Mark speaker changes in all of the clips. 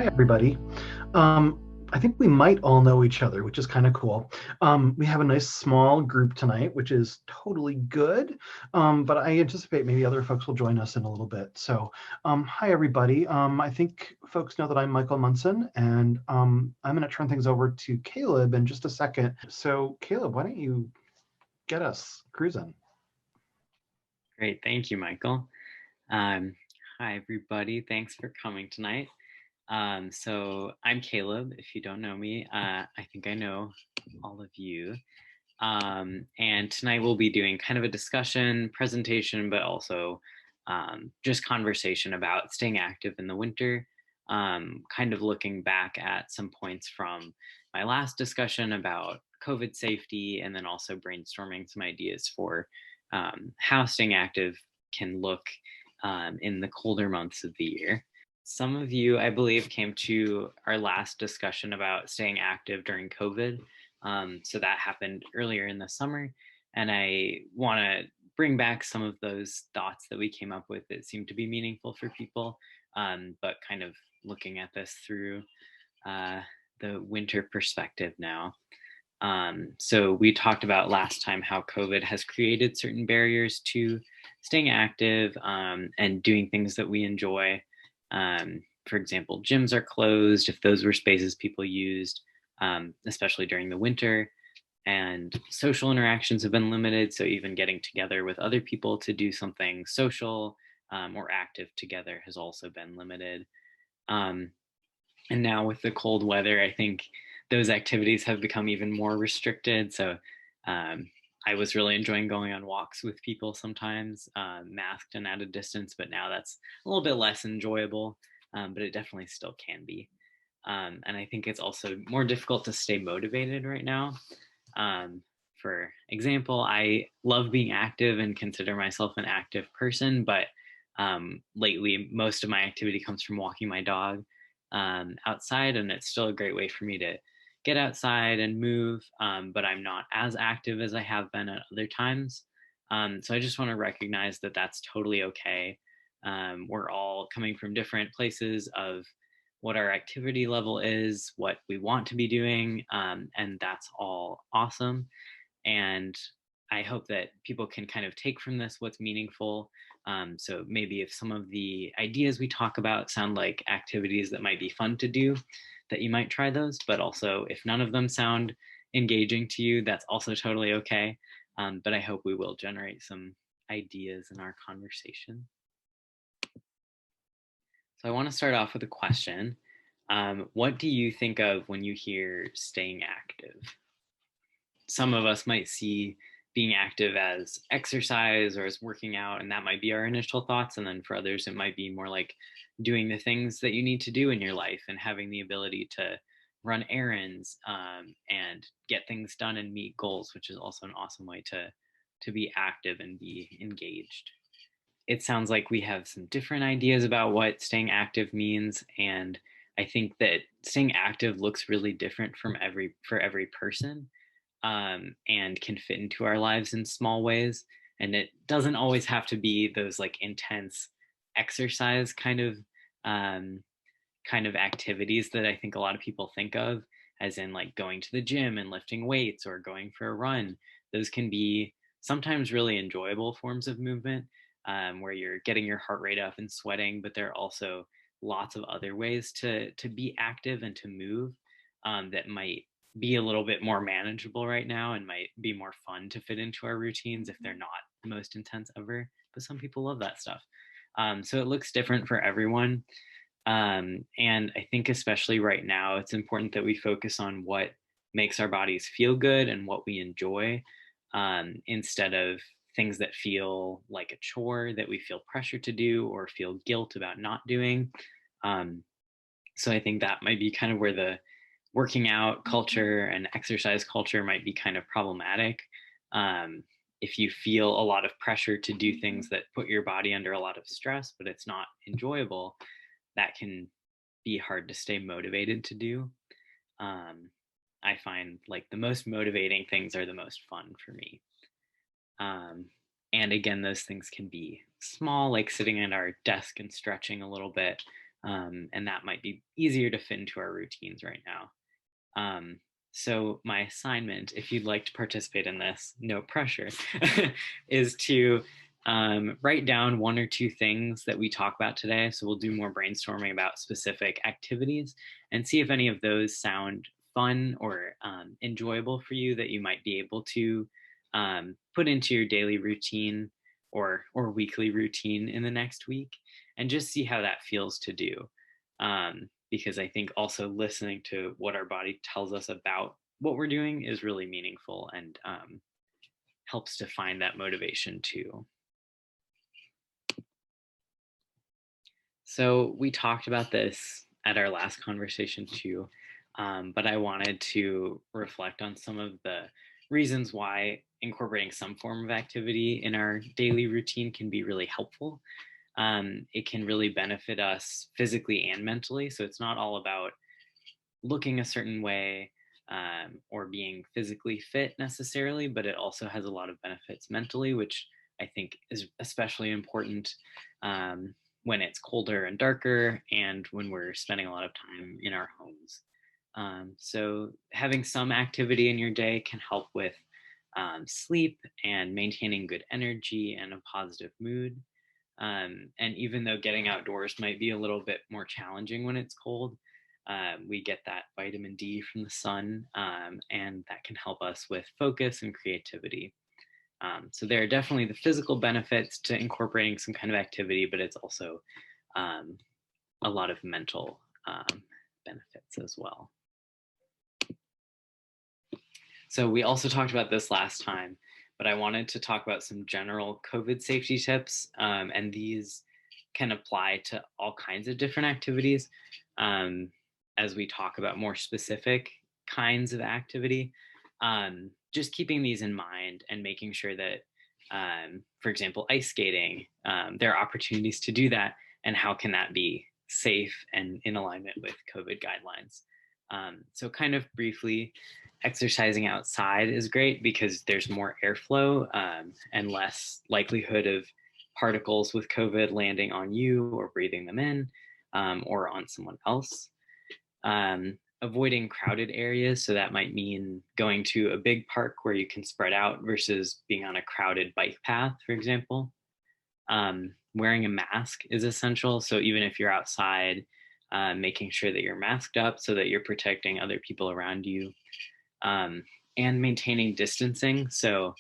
Speaker 1: everybody. Um, I think we might all know each other, which is kind of cool. We have a nice small group tonight, which is totally good. But I anticipate maybe other folks will join us in a little bit. So, hi, everybody. I think folks know that I'm Michael Munson, and I'm going to turn things over to Caleb in just a second. So, Caleb, why don't you get us cruising?
Speaker 2: Great. Thank you, Michael. Um, Hi, everybody. Thanks for coming tonight. So I'm Caleb. If you don't know me, I think I know all of you. And tonight we'll be doing kind of a discussion, presentation, but also just conversation about staying active in the winter, kind of looking back at some points from my last discussion about COVID safety, and then also brainstorming some ideas for how staying active can look in the colder months of the year. Some of you, I believe, came to our last discussion about staying active during COVID. So that happened earlier in the summer. And I want to bring back some of those thoughts that we came up with that seemed to be meaningful for people, but kind of looking at this through uh, the winter perspective now. So we talked about last time how COVID has created certain barriers to staying active and doing things that we enjoy. For example, gyms are closed if those were spaces people used, especially during the winter. And social interactions have been limited. So even getting together with other people to do something social or active together has also been limited. Um, and now with the cold weather, I think those activities have become even more restricted. So I was really enjoying going on walks with people sometimes, masked and at a distance, but now that's a little bit less enjoyable, but it definitely still can be. And I think it's also more difficult to stay motivated right now. For example, I love being active and consider myself an active person, but lately most of my activity comes from walking my dog outside, and it's still a great way for me to get outside and move, but I'm not as active as I have been at other times. So I just want to recognize that that's totally okay. We're all coming from different places of what our activity level is, what we want to be doing, and that's all awesome. And I hope that people can kind of take from this what's meaningful. So maybe if some of the ideas we talk about sound like activities that might be fun to do, that you might try those. But also, if none of them sound engaging to you, that's also totally okay. But I hope we will generate some ideas in our conversation. So I want to start off with a question. What do you think of when you hear staying active? Some of us might see being active as exercise or as working out, and that might be our initial thoughts. And then for others, it might be more like doing the things that you need to do in your life and having the ability to run errands and get things done and meet goals, which is also an awesome way to be active and be engaged. It sounds like we have some different ideas about what staying active means, and I think that staying active looks really different for every person, and can fit into our lives in small ways. And it doesn't always have to be those like intense exercise um, kind of activities that I think a lot of people think of, as in like going to the gym and lifting weights or going for a run. Those can be sometimes really enjoyable forms of movement, where you're getting your heart rate up and sweating, but there are also lots of other ways to be active and to move that might be a little bit more manageable right now and might be more fun to fit into our routines if they're not the most intense ever. But some people love that stuff. So it looks different for everyone. And I think, especially right now, it's important that we focus on what makes our bodies feel good and what we enjoy, instead of things that feel like a chore that we feel pressure to do or feel guilt about not doing. Um, so I think that might be kind of where the working out culture and exercise culture might be kind of problematic. If you feel a lot of pressure to do things that put your body under a lot of stress, but it's not enjoyable, that can be hard to stay motivated to do. Um, I find like the most motivating things are the most fun for me. Um, and again, those things can be small, like sitting at our desk and stretching a little bit, and that might be easier to fit into our routines right now. So my assignment, if you'd like to participate in this, no pressure, is to write down one or two things that we talk about today. So we'll do more brainstorming about specific activities and see if any of those sound fun or enjoyable for you that you might be able to put into your daily routine or weekly routine in the next week, and just see how that feels to do. Because I think also listening to what our body tells us about what we're doing is really meaningful and helps to find that motivation too. So we talked about this at our last conversation too, but I wanted to reflect on some of the reasons why incorporating some form of activity in our daily routine can be really helpful. It can really benefit us physically and mentally. So it's not all about looking a certain way or being physically fit necessarily, but it also has a lot of benefits mentally, which I think is especially important when it's colder and darker and when we're spending a lot of time in our homes. So having some activity in your day can help with sleep and maintaining good energy and a positive mood. And even though getting outdoors might be a little bit more challenging when it's cold, we get that vitamin D from the sun, and that can help us with focus and creativity. So there are definitely the physical benefits to incorporating some kind of activity, but it's also a lot of mental benefits as well. So we also talked about this last time, but I wanted to talk about some general COVID safety tips, and these can apply to all kinds of different activities. As we talk about more specific kinds of activity, just keeping these in mind and making sure that, for example, ice skating, there are opportunities to do that, and how can that be safe and in alignment with COVID guidelines. So kind of briefly, exercising outside is great because there's more airflow and less likelihood of particles with COVID landing on you or breathing them in or on someone else. Avoiding crowded areas. So that might mean going to a big park where you can spread out versus being on a crowded bike path, for example. Wearing a mask is essential. So even if you're outside, making sure that you're masked up so that you're protecting other people around you. And maintaining distancing. So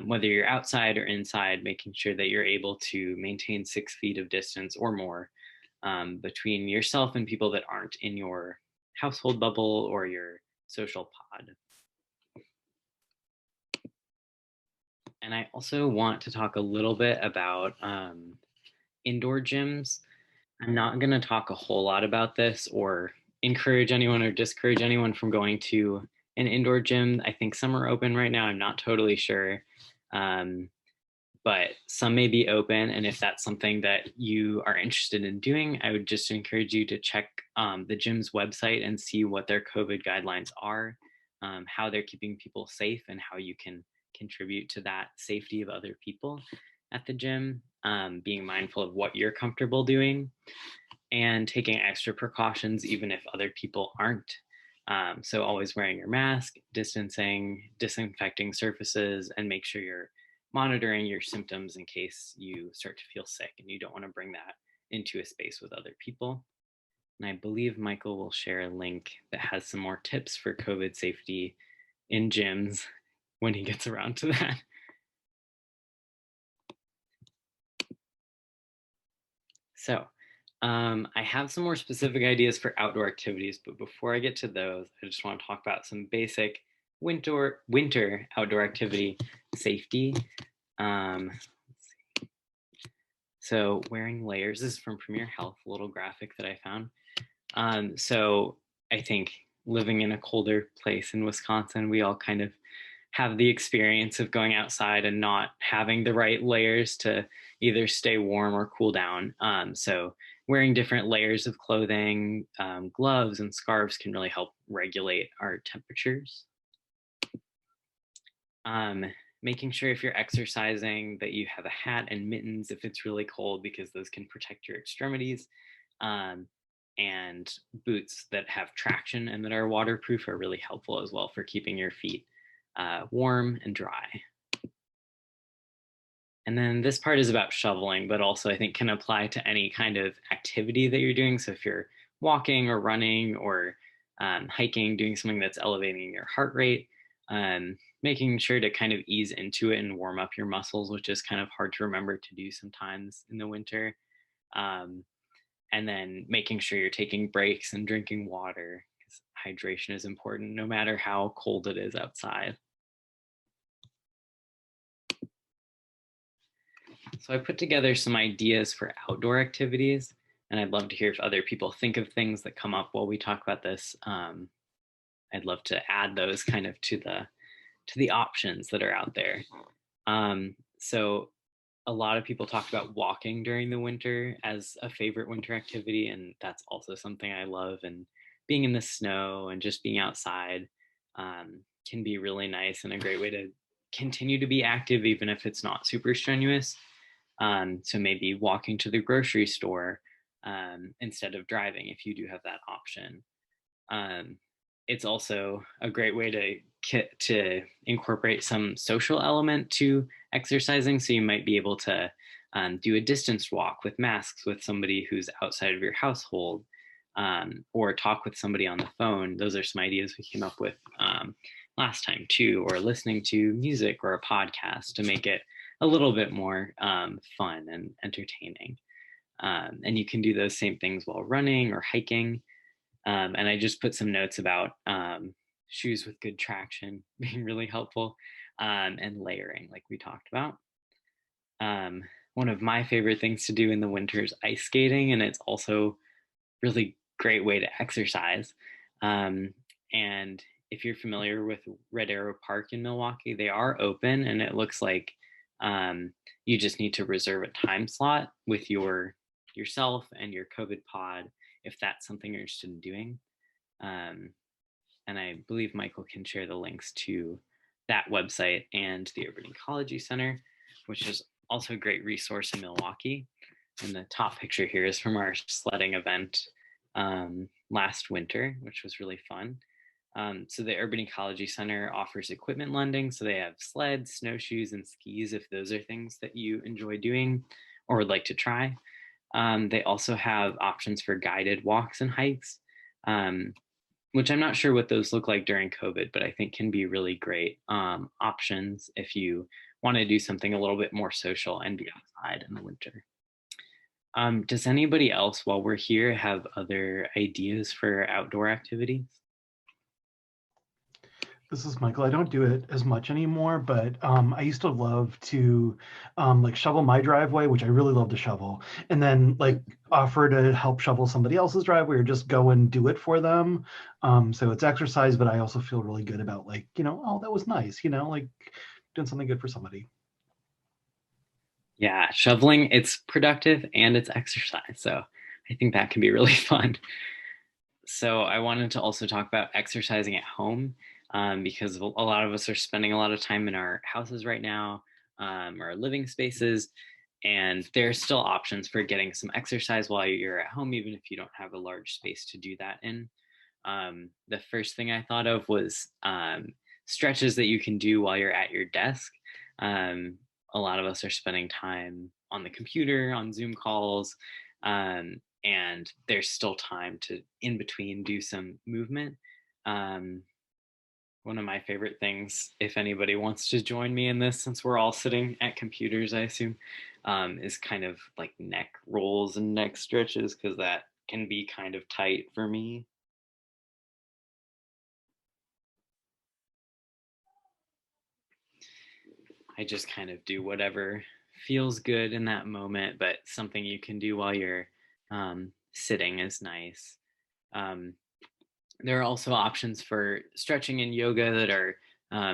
Speaker 2: whether you're outside or inside, making sure that you're able to maintain 6 feet of distance or more between yourself and people that aren't in your household bubble or your social pod. And I also want to talk a little bit about indoor gyms. I'm not going to talk a whole lot about this or encourage anyone or discourage anyone from going to an indoor gym. I think some are open right now. I'm not totally sure. But some may be open. And if that's something that you are interested in doing, I would just encourage you to check the gym's website and see what their COVID guidelines are, how they're keeping people safe, and how you can contribute to that safety of other people at the gym, being mindful of what you're comfortable doing and taking extra precautions even if other people aren't. So always wearing your mask, distancing, disinfecting surfaces, and make sure you're monitoring your symptoms in case you start to feel sick and you don't want to bring that into a space with other people. And I believe Michael will share a link that has some more tips for COVID safety in gyms when he gets around to that. So I have some more specific ideas for outdoor activities, but before I get to those, I just want to talk about some basic winter outdoor activity safety. So wearing layers, this is from Premier Health, a little graphic that I found. So I think living in a colder place in Wisconsin, we all kind of have the experience of going outside and not having the right layers to either stay warm or cool down. So wearing different layers of clothing, gloves and scarves can really help regulate our temperatures. Making sure if you're exercising that you have a hat and mittens if it's really cold, because those can protect your extremities. And boots that have traction and that are waterproof are really helpful as well for keeping your feet warm and dry. And then this part is about shoveling, but also I think can apply to any kind of activity that you're doing. So if you're walking or running or hiking, doing something that's elevating your heart rate, making sure to kind of ease into it and warm up your muscles, which is kind of hard to remember to do sometimes in the winter. Um, and then making sure you're taking breaks and drinking water, because hydration is important no matter how cold it is outside. So I put together some ideas for outdoor activities, and I'd love to hear if other people think of things that come up while we talk about this. I'd love to add those kind of to the options that are out there. So a lot of people talk about walking during the winter as a favorite winter activity, and that's also something I love. And being in the snow and just being outside can be really nice and a great way to continue to be active, even if it's not super strenuous. So maybe walking to the grocery store instead of driving if you do have that option. Um, it's also a great way to incorporate some social element to exercising. So you might be able to do a distance walk with masks with somebody who's outside of your household, or talk with somebody on the phone. Those are some ideas we came up with last time too, or listening to music or a podcast to make it a little bit more fun and entertaining. And you can do those same things while running or hiking. And I just put some notes about shoes with good traction being really helpful, and layering, like we talked about. One of my favorite things to do in the winter is ice skating, and it's also really great way to exercise. And if you're familiar with Red Arrow Park in Milwaukee, they are open, and it looks like you just need to reserve a time slot with yourself and your COVID pod if that's something you're interested in doing. And I believe Michael can share the links to that website and the Urban Ecology Center, which is also a great resource in Milwaukee. And the top picture here is from our sledding event last winter, which was really fun. So the Urban Ecology Center offers equipment lending. So they have sleds, snowshoes, and skis if those are things that you enjoy doing or would like to try. They also have options for guided walks and hikes, which I'm not sure what those look like during COVID, but I think can be really great options if you want to do something a little bit more social and be outside in the winter. Does anybody else, while we're here, have other ideas for outdoor activities?
Speaker 1: This is Michael. I don't do it as much anymore, but I used to love to like shovel my driveway, which I really love to shovel, and then like offer to help shovel somebody else's driveway or just go and do it for them. So it's exercise, but I also feel really good about like, oh, that was nice, like doing something good for somebody.
Speaker 2: Yeah, shoveling, it's productive and it's exercise. So I think that can be really fun. So I wanted to also talk about exercising at home, because a lot of us are spending a lot of time in our houses right now, our living spaces, and there are still options for getting some exercise while you're at home, even if you don't have a large space to do that in. The first thing I thought of was stretches that you can do while you're at your desk. A lot of us are spending time on the computer, on Zoom calls, and there's still time to, in between, do some movement. One of my favorite things, if anybody wants to join me in this, since we're all sitting at computers, I assume, is kind of like neck rolls and neck stretches, because that can be kind of tight for me. I just kind of do whatever feels good in that moment, but something you can do while you're sitting is nice. Um, there are also options for stretching and yoga that are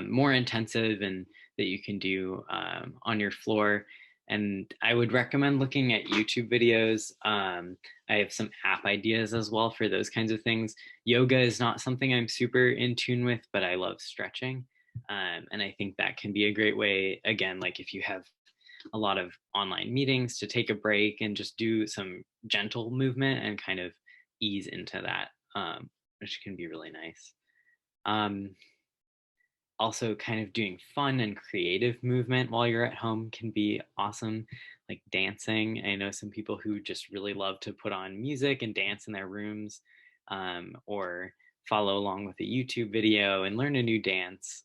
Speaker 2: more intensive and that you can do on your floor. And I would recommend looking at YouTube videos. I have some app ideas as well for those kinds of things. Yoga is not something I'm super in tune with, but I love stretching. And I think that can be a great way, again, like if you have a lot of online meetings to take a break and just do some gentle movement and kind of ease into that, which can be really nice. Um, Also, kind of doing fun and creative movement while you're at home can be awesome, like dancing. I know some people who just really love to put on music and dance in their rooms, or follow along with a YouTube video and learn a new dance.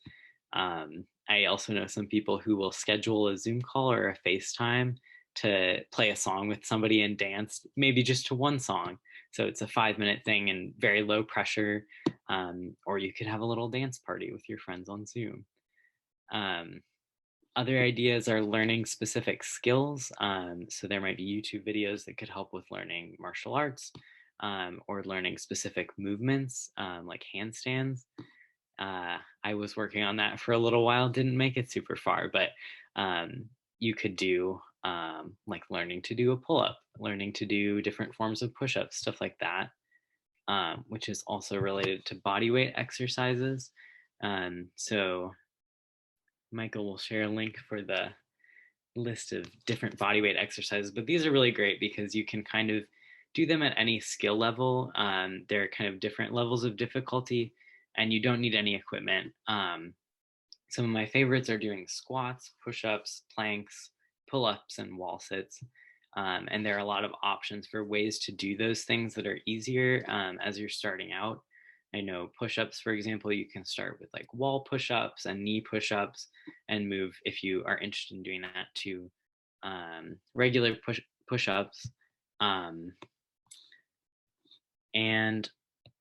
Speaker 2: I also know some people who will schedule a Zoom call or a FaceTime to play a song with somebody and dance, maybe just to one song. So it's a 5-minute thing and very low pressure. Or you could have a little dance party with your friends on Zoom. Um, Other ideas are learning specific skills. So there might be YouTube videos that could help with learning martial arts, or learning specific movements, like handstands. I was working on that for a little while, didn't make it super far, but you could do like learning to do a pull up, learning to do different forms of push ups, stuff like that, which is also related to body weight exercises. So Michael will share a link for the list of different body weight exercises, but these are really great because you can kind of do them at any skill level. They're kind of different levels of difficulty, and you don't need any equipment. Some of my favorites are doing squats, push-ups, planks, pull-ups, and wall sits. And there are a lot of options for ways to do those things that are easier as you're starting out. I know push-ups, for example, you can start with like wall push-ups and knee push-ups and move, if you are interested in doing that, to regular push-ups. And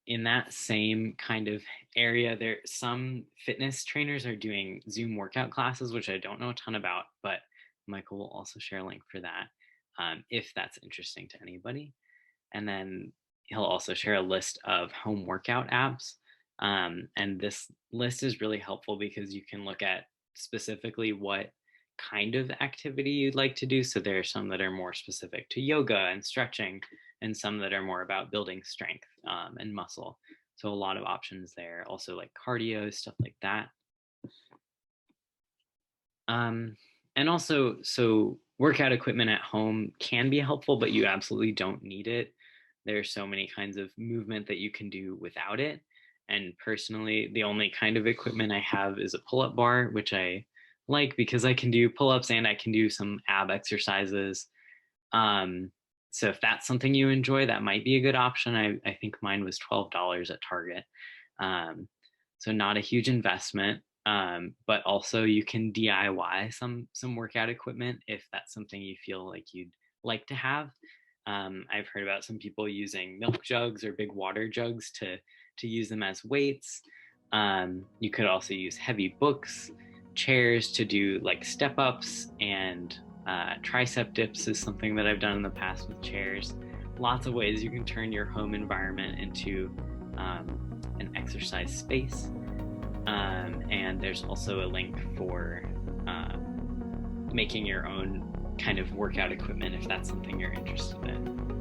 Speaker 2: in that same kind of area, there some fitness trainers are doing Zoom workout classes, which I don't know a ton about, but Michael will also share a link for that, if that's interesting to anybody. And then he'll also share a list of home workout apps. And this list is really helpful because you can look at specifically what kind of activity you'd like to do. So there are some that are more specific to yoga and stretching, and some that are more about building strength, and muscle. So a lot of options there. Also like cardio, stuff like that. And also, so workout equipment at home can be helpful, but you absolutely don't need it. There are so many kinds of movement that you can do without it. And personally, the only kind of equipment I have is a pull-up bar, which I like because I can do pull-ups and I can do some ab exercises. Um, so if that's something you enjoy, that might be a good option. I think mine was $12 at Target. Um, so not a huge investment, but also you can DIY some workout equipment if that's something you feel like you'd like to have. I've heard about some people using milk jugs or big water jugs to use them as weights. You could also use heavy books, chairs to do like step ups, and tricep dips is something that I've done in the past with chairs. Lots of ways you can turn your home environment into an exercise space. And there's also a link for making your own kind of workout equipment if that's something you're interested in.